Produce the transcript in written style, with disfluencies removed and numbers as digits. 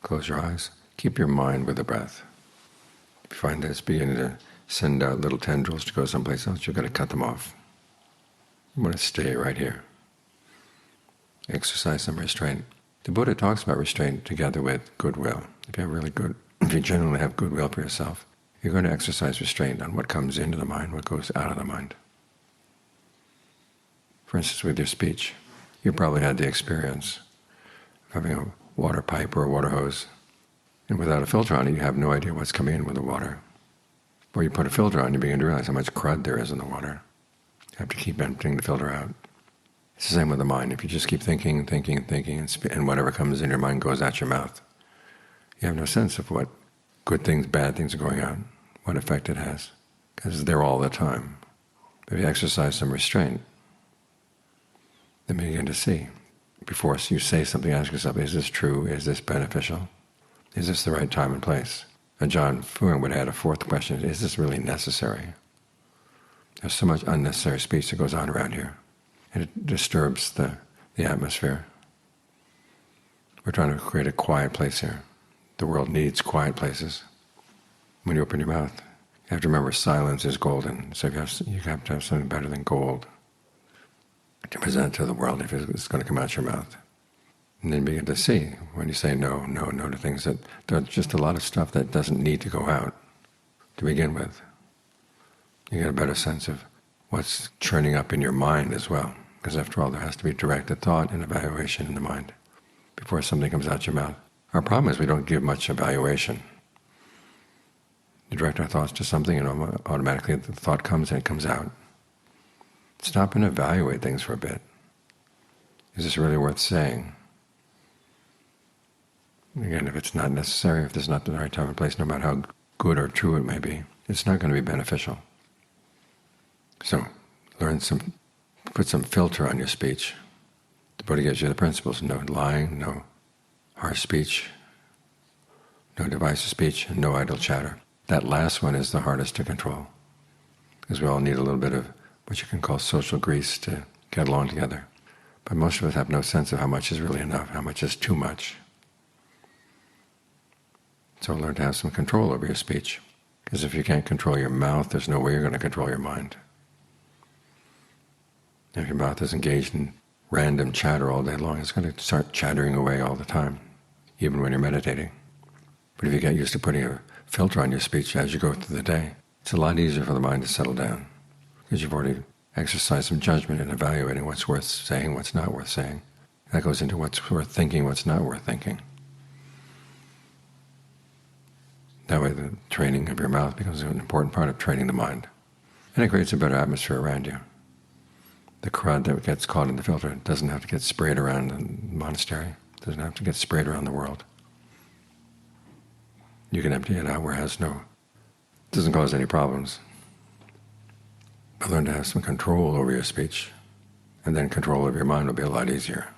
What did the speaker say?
Close your eyes. Keep your mind with the breath. If you find that it's beginning to send out little tendrils to go someplace else, you've got to cut them off. You want to stay right here. Exercise some restraint. The Buddha talks about restraint together with goodwill. If you genuinely have goodwill for yourself, you're going to exercise restraint on what comes into the mind, what goes out of the mind. For instance, with your speech, you probably had the experience of having a water pipe or a water hose, and without a filter on it, you have no idea what's coming in with the water. Or you put a filter on, you begin to realize how much crud there is in the water. You have to keep emptying the filter out. It's the same with the mind. If you just keep thinking and thinking and thinking, and whatever comes in your mind goes out your mouth, you have no sense of what good things, bad things are going out, what effect it has, because it's there all the time. But if you exercise some restraint, then you begin to see. Before you say something, ask yourself, is this true? Is this beneficial? Is this the right time and place? And John Fuang would add a fourth question, is this really necessary? There's so much unnecessary speech that goes on around here, and it disturbs the atmosphere. We're trying to create a quiet place here. The world needs quiet places. When you open your mouth, you have to remember silence is golden. So you have to have something better than gold to present to the world if it's going to come out your mouth. And then you begin to see, when you say no, no, no to things, that there's just a lot of stuff that doesn't need to go out to begin with. You get a better sense of what's churning up in your mind as well, because after all, there has to be directed thought and evaluation in the mind before something comes out your mouth. Our problem is we don't give much evaluation. You direct our thoughts to something and automatically the thought comes and it comes out. Stop and evaluate things for a bit. Is this really worth saying? Again, if it's not necessary, if this is not the right time and place, no matter how good or true it may be, it's not going to be beneficial. So, put some filter on your speech. The Buddha gives you the principles: no lying, no harsh speech, no divisive speech, and no idle chatter. That last one is the hardest to control, because we all need a little bit of what you can call social grease to get along together. But most of us have no sense of how much is really enough, how much is too much. So learn to have some control over your speech, because if you can't control your mouth, there's no way you're going to control your mind. If your mouth is engaged in random chatter all day long, it's going to start chattering away all the time, even when you're meditating. But if you get used to putting a filter on your speech as you go through the day, it's a lot easier for the mind to settle down, because you've already exercised some judgment in evaluating what's worth saying, what's not worth saying. That goes into what's worth thinking, what's not worth thinking. That way the training of your mouth becomes an important part of training the mind. And it creates a better atmosphere around you. The crud that gets caught in the filter doesn't have to get sprayed around the monastery. It doesn't have to get sprayed around the world. You can empty it out where it doesn't cause any problems. But learn to have some control over your speech, and then control over your mind will be a lot easier.